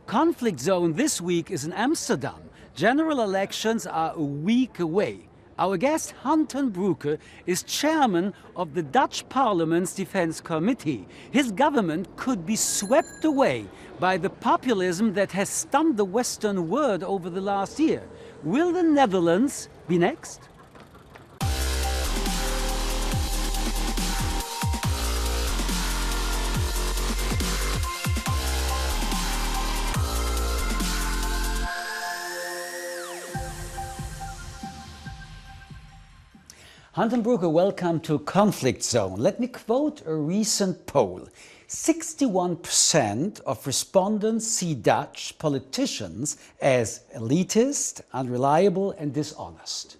Conflict zone this week is in Amsterdam. General elections are a week away. Our guest, Broeke, is chairman of the Dutch Parliament's Defense Committee. His government could be swept away by the populism that has stunned the Western world over the last year. Will the Netherlands be next? Broeke, welcome to Conflict Zone. Let me quote a recent poll. 61% of respondents see Dutch politicians as elitist, unreliable and dishonest.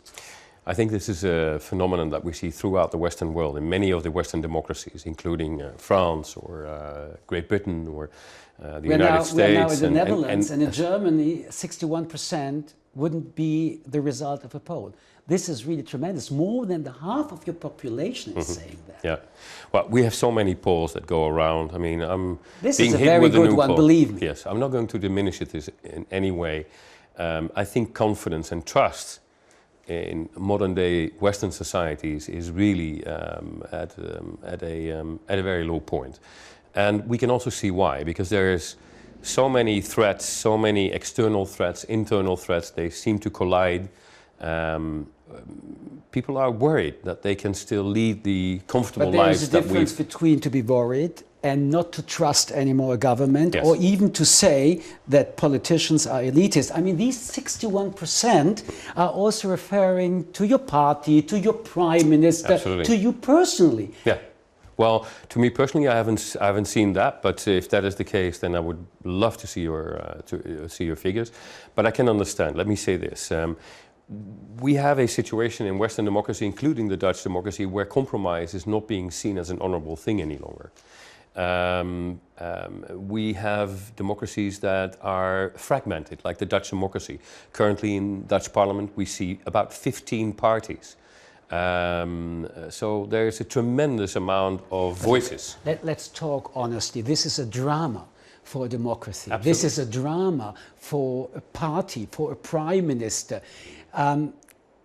I think this is a phenomenon that we see throughout the Western world, in many of the Western democracies, including France or Great Britain or the United States. We're now in the Netherlands and in Germany, 61% wouldn't be the result of a poll. This is really tremendous. More than the half of your population is saying that. Yeah. Well, we have so many polls that go around. I mean, this is a very good one, believe me. Yes, I'm not going to diminish it in any way. I think confidence and trust in modern day Western societies is really at a very low point. And we can also see why, because there's so many threats, so many external threats, internal threats, they seem to collide. People are worried that they can still lead the comfortable lives that we've... But there's a difference between to be worried and not to trust anymore a government, yes, or even to say that politicians are elitist. I mean, these 61% are also referring to your party, to your prime minister, absolutely, to you personally. Yeah. Well, to me personally, I haven't seen that. But if that is the case, then I would love to see your figures. But I can understand. Let me say this. We have a situation in Western democracy, including the Dutch democracy, where compromise is not being seen as an honorable thing any longer. We have democracies that are fragmented, like the Dutch democracy. Currently in Dutch parliament, we see about 15 parties. So there's a tremendous amount of voices. Let's talk honestly. This is a drama for a democracy. Absolutely. This is a drama for a party, for a prime minister.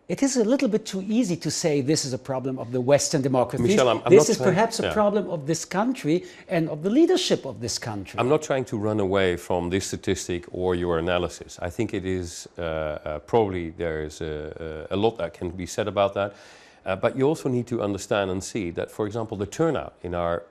It is a little bit too easy to say this is a problem of the Western democracies. Michel, this is perhaps a problem of this country and of the leadership of this country. I'm not trying to run away from this statistic or your analysis. I think it is probably there is a lot that can be said about that. But you also need to understand and see that, for example, the turnout in our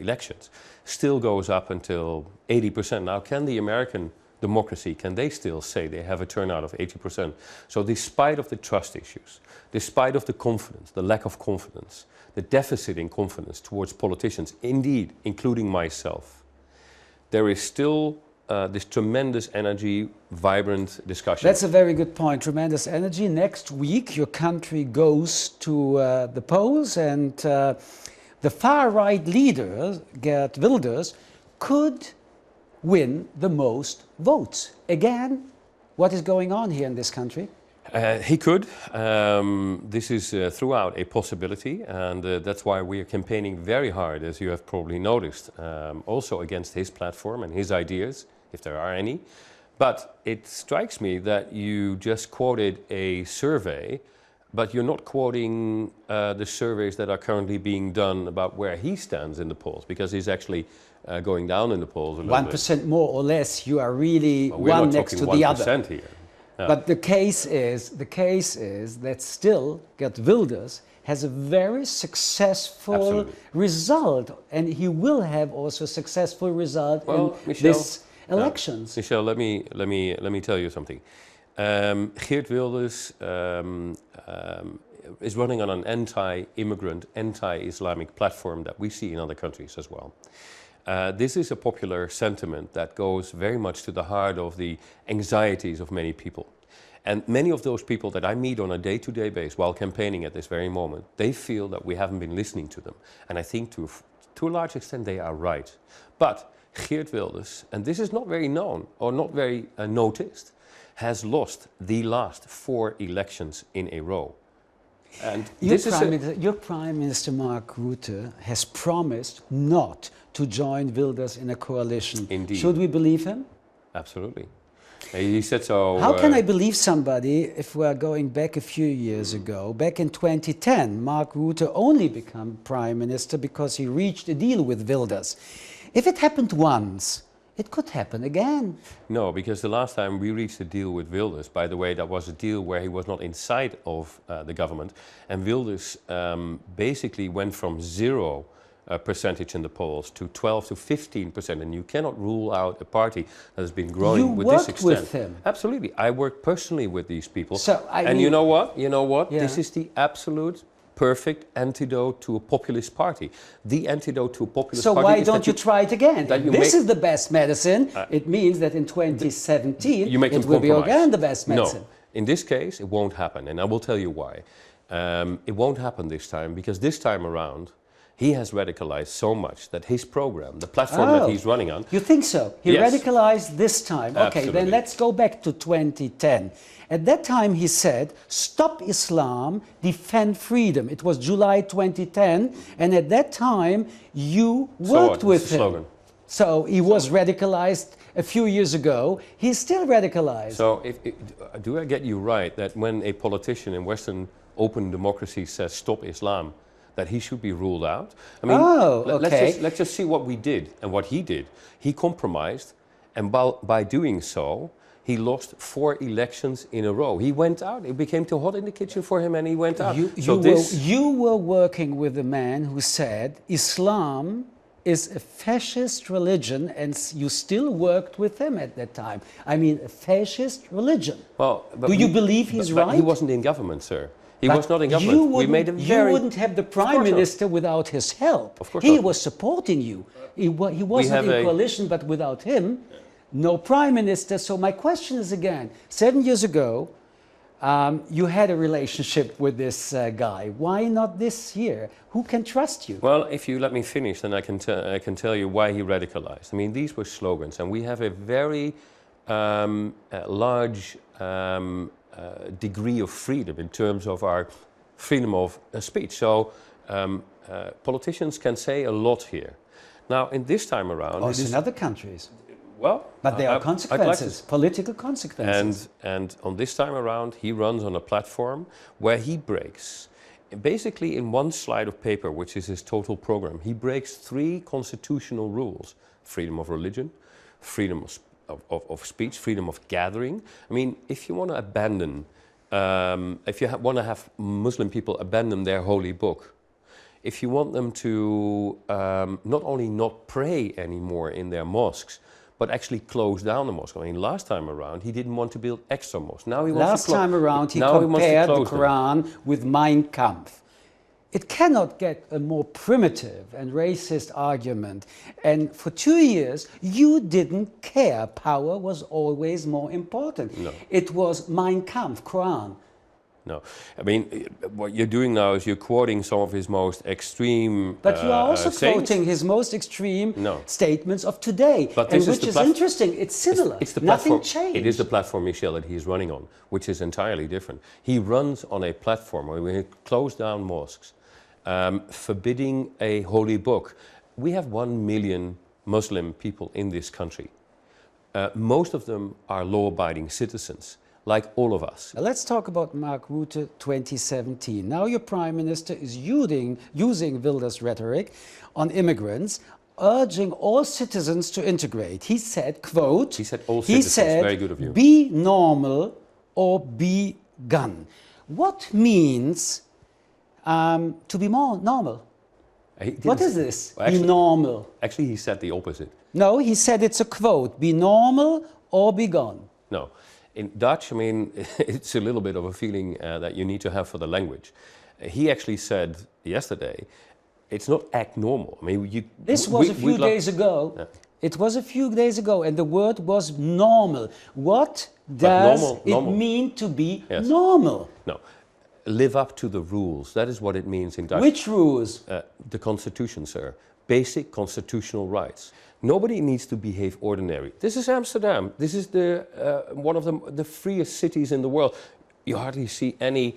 elections still goes up until 80%. Now, can the American democracy, can they still say they have a turnout of 80%? So despite of the trust issues, despite of the confidence, the lack of confidence, the deficit in confidence towards politicians, indeed, including myself, there is still this tremendous energy, vibrant discussion. That's a very good point, tremendous energy. Next week, your country goes to the polls, and the far-right leader, Geert Wilders, could win the most votes. Again, what is going on here in this country? He could. This is throughout a possibility, and that's why we are campaigning very hard, as you have probably noticed, also against his platform and his ideas, if there are any. But it strikes me that you just quoted a survey, but you're not quoting the surveys that are currently being done about where he stands in the polls, because he's actually going down in the polls a little bit. 1% more or less, you are really one next to the other. Here. Yeah. But the case is that still Geert Wilders has a very successful Absolutely. result, and he will have also a successful result in Michel, this elections. Michel, let me tell you something. Geert Wilders is running on an anti-immigrant, anti-Islamic platform that we see in other countries as well. This is a popular sentiment that goes very much to the heart of the anxieties of many people. And many of those people that I meet on a day-to-day basis while campaigning at this very moment, they feel that we haven't been listening to them. And I think to a large extent they are right. But Geert Wilders, and this is not very known or not very noticed, has lost the last 4 elections in a row. And Your Prime Minister Mark Rutte has promised not to join Wilders in a coalition. Indeed. Should we believe him? Absolutely. He said so. How can I believe somebody if we're going back a few years ago? Back in 2010, Mark Rutte only became Prime Minister because he reached a deal with Wilders. If it happened once, it could happen again. No, because the last time we reached a deal with Wilders, by the way, that was a deal where he was not inside of the government. And Wilders basically went from 0% in the polls to 12 to 15%. And you cannot rule out a party that has been growing with this extent. You worked with him. Absolutely. I work personally with these people. So, I mean, you know what? You know what? Yeah. This is the absolute perfect antidote to a populist party. The antidote to a populist party. So why don't you try it again? This is the best medicine. It means that in 2017 it will be again the best medicine. No, in this case it won't happen, and I will tell you why. It won't happen this time because this time around he has radicalized so much that his program, the platform that he's running on... You think so? He yes. radicalized this time. Okay, Absolutely. then let's go back to 2010. At that time he said, stop Islam, defend freedom. It was July 2010, and at that time you worked with him. Slogan. So he was radicalized a few years ago. He's still radicalized. So do I get you right that when a politician in Western open democracy says stop Islam, that he should be ruled out? I mean, let's just see what we did and what he did. He compromised, and by doing so, he lost 4 elections in a row. He went out. It became too hot in the kitchen for him, and he went out. You were working with a man who said Islam is a fascist religion, and you still worked with him at that time. I mean, a fascist religion. Well, do you believe he's right? But he wasn't in government, sir. He was not in government. We made a you wouldn't have the Prime Minister without his help. Of course he not. was supporting you. He wasn't in coalition, but without him, no Prime Minister. So my question is again, 7 years ago, you had a relationship with this guy. Why not this year? Who can trust you? Well, if you let me finish, then I can tell you why he radicalized. I mean, these were slogans, and we have a very large degree of freedom in terms of our freedom of speech. So politicians can say a lot here. Now, in this time around... Also in other countries. Well, but there are consequences, political consequences. And on this time around, he runs on a platform where he breaks, basically in one slide of paper, which is his total program, he breaks 3 constitutional rules: freedom of religion, freedom of speech, freedom of gathering. I mean, if you want to abandon, if you want to have Muslim people abandon their holy book, if you want them to not only not pray anymore in their mosques, but actually close down the mosque. I mean, last time around, he didn't want to build extra mosques. Now he wants to time around, he compared the Quran with Mein Kampf. It cannot get a more primitive and racist argument. And for 2 years, you didn't care. Power was always more important. No. It was Mein Kampf, Quran. No. I mean, what you're doing now is you're quoting some of his most extreme But you are also sayings. quoting his most extreme statements of today, which is interesting. It's similar. It's the Nothing platform, changed. It is the platform, Michel, that he's running on, which is entirely different. He runs on a platform where we close down mosques, forbidding a holy book. We have 1 million Muslim people in this country. Most of them are law-abiding citizens, like all of us. Let's talk about Mark Rutte 2017. Now your Prime Minister is using Wilders' rhetoric on immigrants, urging all citizens to integrate. He said, quote, he said all citizens, very good of you. Be normal or be gone. What means to be more normal? What is this? Well, actually, be normal. Actually, he said the opposite. No, he said it's a quote. Be normal or be gone. No. In Dutch, I mean, it's a little bit of a feeling that you need to have for the language. He actually said yesterday, it's not act normal. I mean, this was a few days ago. Yeah. It was a few days ago, and the word was normal. What does it mean to be normal? No. Live up to the rules. That is what it means in Dutch. Which rules? The Constitution, sir. Basic constitutional rights. Nobody needs to behave ordinary. This is Amsterdam. This is one of the freest cities in the world. You hardly see any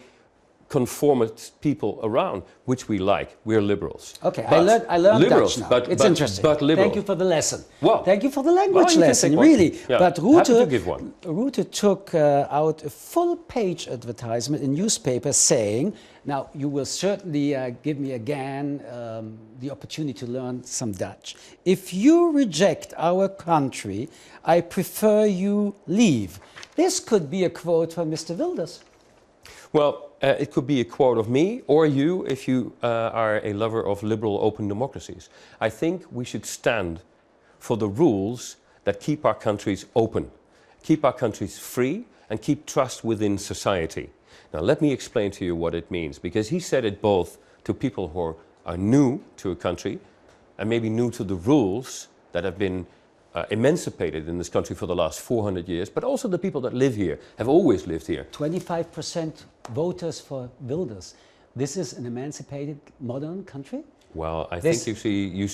conformist people around, which we like. We're liberals. Okay, But I learned liberals, Dutch now. But, It's but, interesting. But liberals. Thank you for the lesson. Well, thank you for the language you can lesson, take one. really. Yeah, but happy to give one. Rutte took out a full-page advertisement in newspaper saying, now you will certainly give me again the opportunity to learn some Dutch. If you reject our country, I prefer you leave. This could be a quote from Mr. Wilders. Well, it could be a quote of me or you if you are a lover of liberal open democracies. I think we should stand for the rules that keep our countries open, keep our countries free, and keep trust within society. Now, let me explain to you what it means, because he said it both to people who are new to a country and maybe new to the rules that have been emancipated in this country for the last 400 years, but also the people that live here, have always lived here. 25% voters for Wilders. This is an emancipated modern country? Well, I think you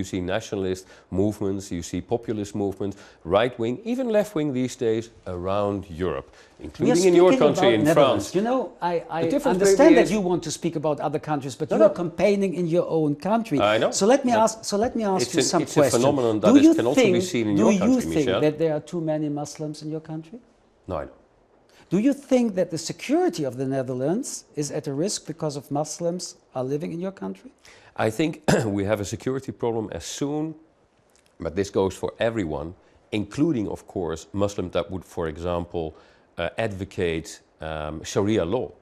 see nationalist movements, you see populist movements, right-wing, even left-wing these days around Europe, including in your country, in France. You know, I understand that you want to speak about other countries, but you are campaigning in your own country. I know. So let me ask you some questions. It's a phenomenon that can also be seen in your country, Do you think Michel? that there are too many Muslims in your country? No, I don't. Do you think that the security of the Netherlands is at a risk because of Muslims are living in your country? I think we have a security problem as soon, but this goes for everyone, including, of course, Muslims that would, for example, advocate Sharia law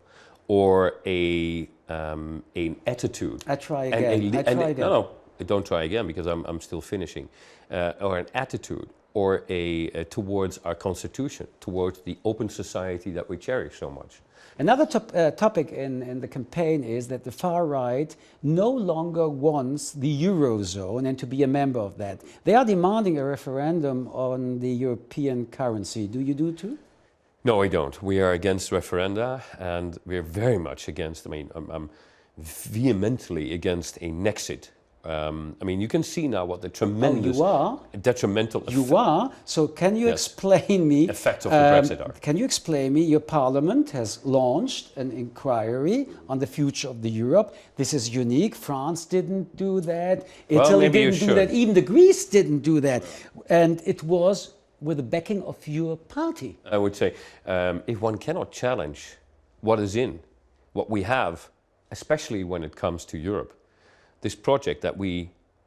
or an attitude. I try again. No, don't try again, because I'm still finishing. Or an attitude or towards our constitution, towards the open society that we cherish so much. Another topic in the campaign is that the far right no longer wants the Eurozone and to be a member of that. They are demanding a referendum on the European currency. Do you do too? No, I don't. We are against referenda, and we're very much against, I'm vehemently against a Nexit. You can see now what the tremendous detrimental effect. You are. So can you explain me effects of the Brexit are? Can you explain me? Your Parliament has launched an inquiry on the future of the Europe. This is unique. France didn't do that. Italy didn't do that. Even the Greece didn't do that, and it was with the backing of your party. I would say, if one cannot challenge what is in, what we have, especially when it comes to Europe. This project that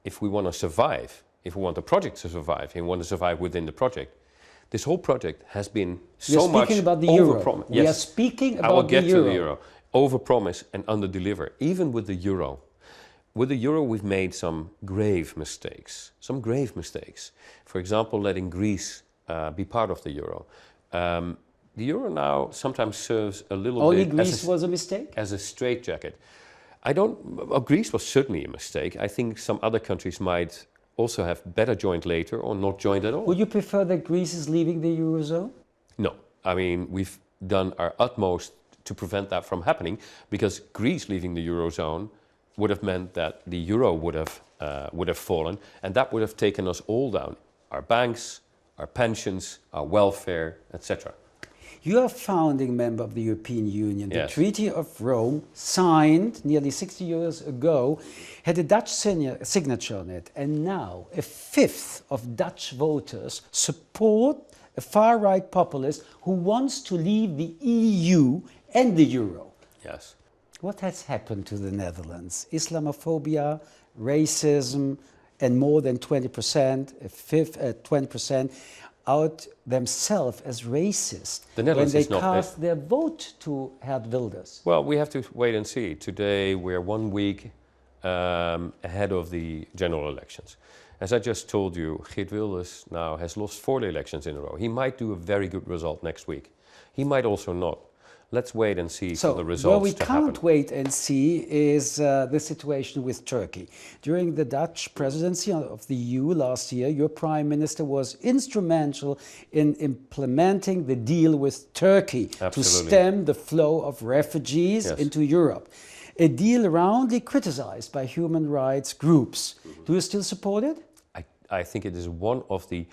if we want to survive, if we want the project to survive, and we want to survive within the project, this whole project has been so much overpromised. We are speaking about the euro. I will get to the euro. Overpromise and underdeliver, even with the euro. With the euro, we've made some grave mistakes. For example, letting Greece be part of the euro. The euro now sometimes serves a little bit. Only Greece was a mistake? As a straitjacket. Greece was certainly a mistake. I think some other countries might also have better joined later or not joined at all. Would you prefer that Greece is leaving the Eurozone? No. We've done our utmost to prevent that from happening, because Greece leaving the Eurozone would have meant that the euro would have fallen, and that would have taken us all down. Our banks, our pensions, our welfare, etc. You are a founding member of the European Union. Yes. The Treaty of Rome, signed nearly 60 years ago, had a Dutch signature on it. And now a fifth of Dutch voters support a far-right populist who wants to leave the EU and the euro. Yes. What has happened to the Netherlands? Islamophobia, racism, and more than 20%, 20%, out themselves as racist when they cast their vote to Geert Wilders. Well, we have to wait and see. Today we're 1 week ahead of the general elections. As I just told you, Geert Wilders now has lost 4 elections in a row. He might do a very good result next week. He might also not. Let's wait and see for the results to happen. What we can't wait and see is the situation with Turkey. During the Dutch presidency of the EU last year, your prime minister was instrumental in implementing the deal with Turkey to stem the flow of refugees into Europe. A deal roundly criticized by human rights groups. Do you still support it? I think it is one of the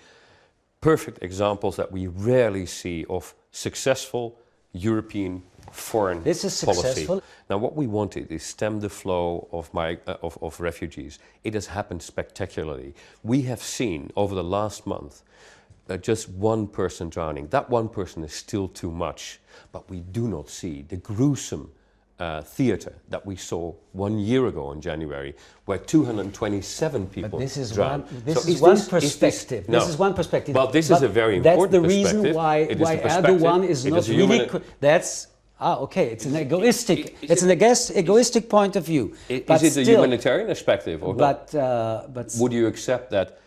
perfect examples that we rarely see of successful European foreign This is policy. successful. Now, what we wanted is stem the flow of refugees. It has happened spectacularly. We have seen over the last month just one person drowning. That one person is still too much, but we do not see the gruesome theater that we saw 1 year ago in January, where 227 people But this is drowned. one perspective. No. This is one perspective. Well, this is a very important perspective. That's the reason perspective. why Erdogan is not really. That's okay. It's an egoistic. It's an egoistic point of view. Is it a humanitarian perspective or not? But would you accept that?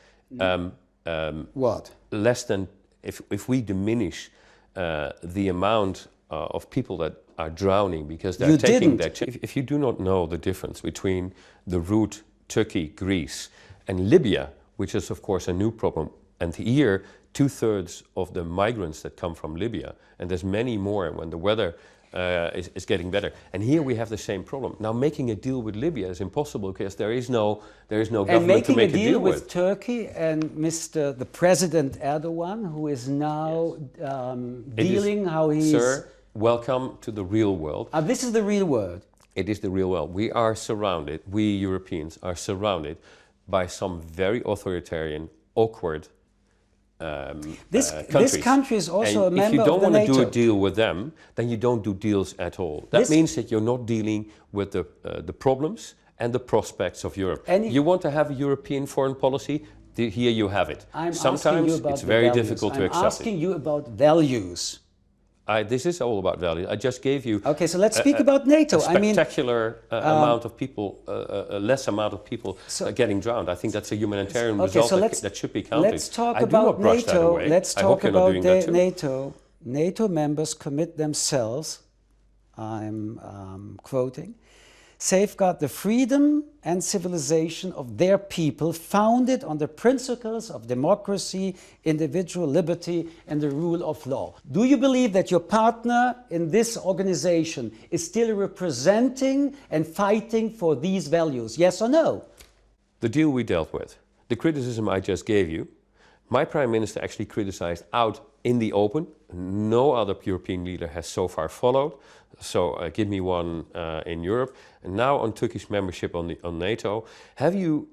What? Less than if we diminish the amount of people that are drowning because they're taking their if you do not know the difference between the route Turkey, Greece and Libya, which is of course a new problem, and here 2/3 of the migrants that come from Libya, and there's many more when the weather is getting better. And here we have the same problem. Now making a deal with Libya is impossible because there is no government to make a deal with. Turkey and the President Erdogan, who is now dealing how he's... Sir, welcome to the real world. This is the real world. It is the real world. We are surrounded, we Europeans are surrounded by some very authoritarian, awkward This country is also and a member of the NATO. if you don't want to do a deal with them, then you don't do deals at all. That means that you're not dealing with the problems and the prospects of Europe. You want to have a European foreign policy, here you have it. Sometimes it's very difficult to accept it. I'm asking you about values. This is all about value. I just gave you. Okay, so let's speak about NATO. A spectacular amount of people, a less amount of people getting drowned. I think that's a humanitarian result that should be counted. Let's talk about NATO. Let's talk about NATO. NATO members commit themselves, I'm quoting, safeguard the freedom and civilization of their people, founded on the principles of democracy, individual liberty, and the rule of law. Do you believe that your partner in this organization is still representing and fighting for these values? Yes or no? The deal we dealt with, the criticism I just gave you, my Prime Minister actually criticized out in the open. No other European leader has so far followed. So give me one in Europe. And now on Turkish membership on NATO, have you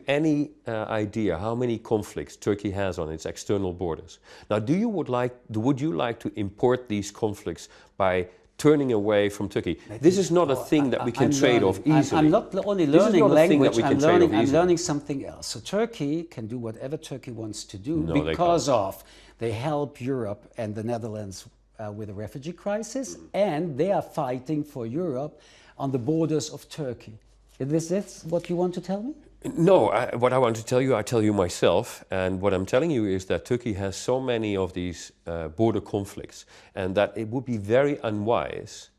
any idea how many conflicts Turkey has on its external borders? Now, would you like to import these conflicts by turning away from Turkey? This is not a thing that we can trade off easily. I'm not only learning language, I'm learning something else. So Turkey can do whatever Turkey wants to do because they help Europe and the Netherlands with the refugee crisis, and they are fighting for Europe on the borders of Turkey. Is this what you want to tell me? No, what I want to tell you, I tell you myself, and what I'm telling you is that Turkey has so many of these border conflicts, and that it would be very unwise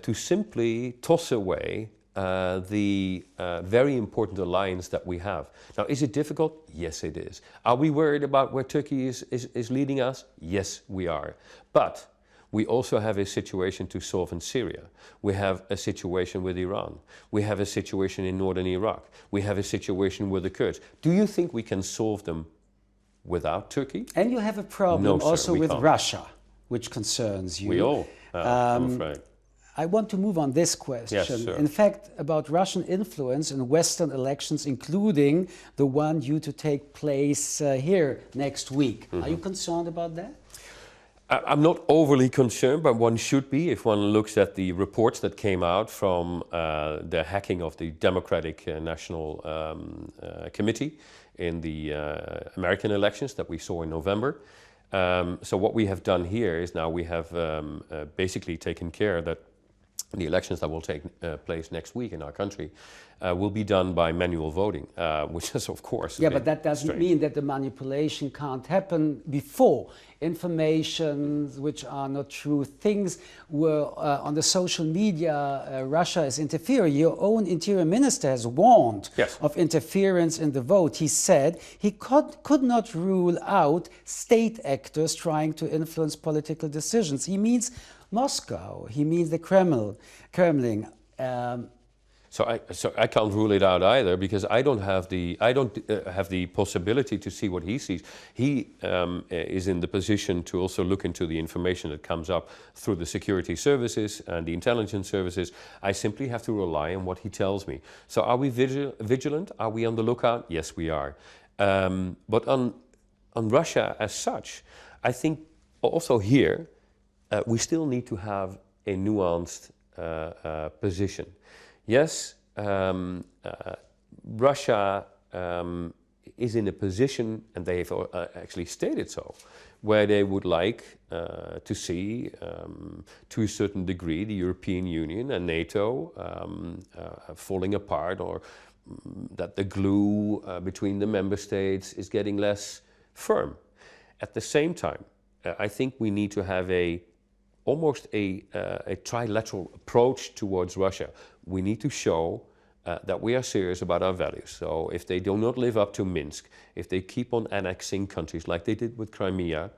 to simply toss away the very important alliance that we have. Now, is it difficult? Yes, it is. Are we worried about where Turkey is leading us? Yes, we are. But we also have a situation to solve in Syria. We have a situation with Iran. We have a situation in northern Iraq. We have a situation with the Kurds. Do you think we can solve them without Turkey? And you have a problem also with Russia, which concerns you. We all, I'm afraid. I want to move on this question. Yes, sir. In fact, about Russian influence in Western elections, including the one due to take place here next week. Mm-hmm. Are you concerned about that? I'm not overly concerned, but one should be if one looks at the reports that came out from the hacking of the Democratic National Committee in the American elections that we saw in November. So what we have done here is now we have basically taken care that the elections that will take place next week in our country will be done by manual voting, which is of course but that doesn't mean that the manipulation can't happen before. Information which are not true, things were on the social media, Russia is interfering. Your own interior minister has warned of interference in the vote. He said he could not rule out state actors trying to influence political decisions. He means Moscow, he means the Kremlin. So I can't rule it out either, because I don't have the possibility to see what he sees. He is in the position to also look into the information that comes up through the security services and the intelligence services. I simply have to rely on what he tells me. So are we vigilant? Are we on the lookout? Yes, we are. But on Russia as such, I think also here we still need to have a nuanced position. Yes, Russia is in a position, and they have actually stated so, where they would like to see, to a certain degree, the European Union and NATO falling apart, or that the glue between the member states is getting less firm. At the same time, I think we need to have almost a trilateral approach towards Russia. We need to show that we are serious about our values. So if they do not live up to Minsk, if they keep on annexing countries like they did with Crimea,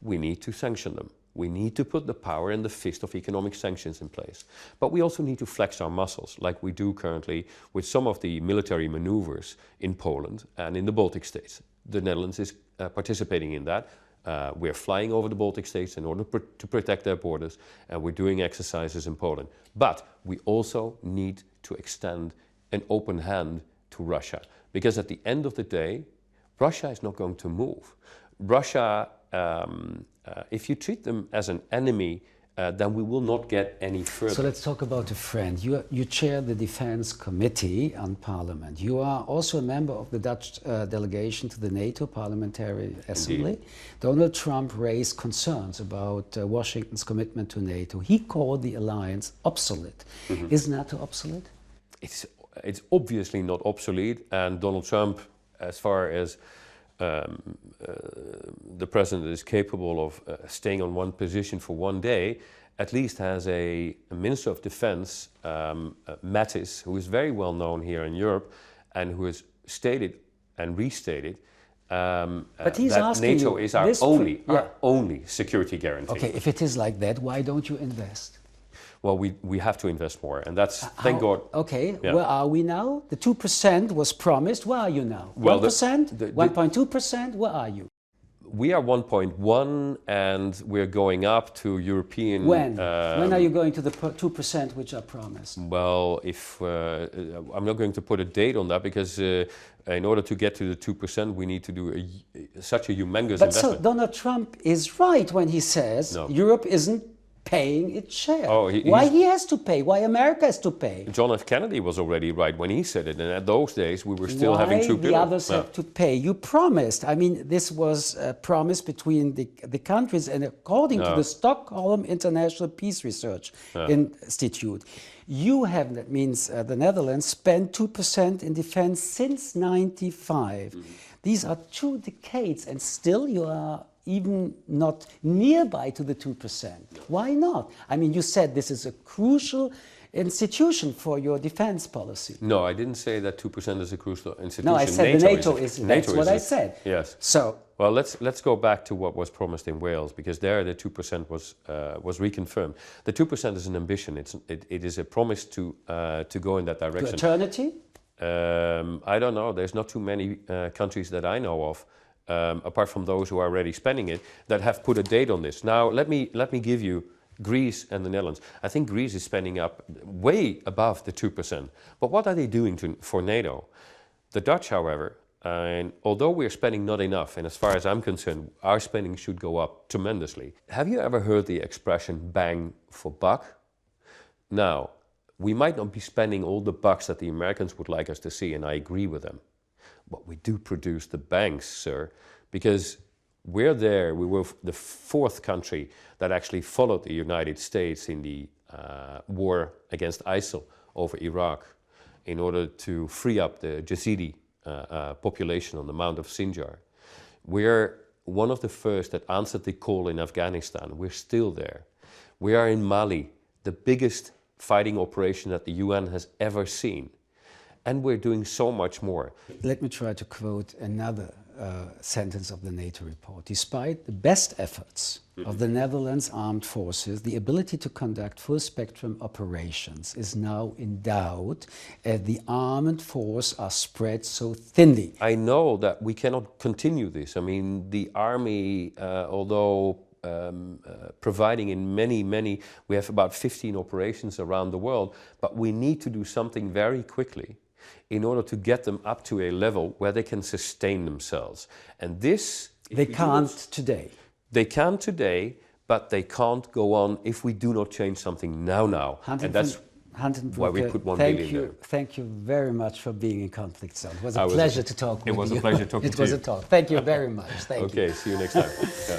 we need to sanction them. We need to put the power in the fist of economic sanctions in place. But we also need to flex our muscles, like we do currently with some of the military maneuvers in Poland and in the Baltic states. The Netherlands is participating in that. We're flying over the Baltic states in order to protect their borders, and we're doing exercises in Poland. But we also need to extend an open hand to Russia, because at the end of the day, Russia is not going to move. Russia, if you treat them as an enemy, then we will not get any further. So let's talk about a friend. You chair the Defense Committee on Parliament. You are also a member of the Dutch delegation to the NATO Parliamentary Assembly. Indeed. Donald Trump raised concerns about Washington's commitment to NATO. He called the alliance obsolete. Mm-hmm. Is NATO obsolete? It's obviously not obsolete, and Donald Trump, as far as the president is capable of staying on one position for one day, at least has a Minister of Defense, Mattis, who is very well known here in Europe, and who has stated and restated but he's that asking NATO is our only security guarantee. Okay, if it is like that, why don't you invest? Well, we have to invest more, and that's, thank God. Okay, yeah. Where are we now? The 2% was promised. Where are you now? Well, 1%? 1.2%? Where are you? We are 1.1, and we're going up to European... When? When are you going to the 2% which are promised? Well, if I'm not going to put a date on that, because in order to get to the 2%, we need to do such a humongous investment. So Donald Trump is right when he says Europe isn't paying its share. Why he has to pay? Why America has to pay? John F. Kennedy was already right when he said it, and at those days we were still having $2 billion. The others have to pay? You promised. I mean, this was a promise between the countries, and according to the Stockholm International Peace Research Institute, you have, that means the Netherlands, spent 2% in defense since '95. Mm-hmm. These are 2 decades, and still you are even not nearby to the 2%. Why not? I mean, you said this is a crucial institution for your defense policy. No, I didn't say that 2% is a crucial institution. No, I said NATO is. That's what I said. Yes. So. Well, let's go back to what was promised in Wales, because there the 2% was reconfirmed. The 2% is an ambition. It is a promise to go in that direction. To eternity? I don't know. There's not too many countries that I know of, apart from those who are already spending it, that have put a date on this. Now, let me give you Greece and the Netherlands. I think Greece is spending up way above the 2%. But what are they doing for NATO? The Dutch, however, and although we're spending not enough, and as far as I'm concerned, our spending should go up tremendously. Have you ever heard the expression bang for buck? Now, we might not be spending all the bucks that the Americans would like us to see, and I agree with them. But we do produce the banks, sir, because we're there. We were the 4th country that actually followed the United States in the war against ISIL over Iraq in order to free up the Yazidi population on the Mount of Sinjar. We're one of the first that answered the call in Afghanistan. We're still there. We are in Mali, the biggest fighting operation that the UN has ever seen. And we're doing so much more. Let me try to quote another sentence of the NATO report. Despite the best efforts of the Netherlands Armed Forces, the ability to conduct full-spectrum operations is now in doubt as the armed force are spread so thinly. I know that we cannot continue this. I mean, the army, although providing in many, we have about 15 operations around the world, but we need to do something very quickly in order to get them up to a level where they can sustain themselves. And this... They can't today. They can today, but they can't go on if we do not change something now. And that's why we put 1 billion there. Thank you very much for being in Conflict Zone. It was a pleasure to talk with you. It was a pleasure talking to you. It was a talk. Thank you very much. Thank you. Okay, see you next time. Yeah.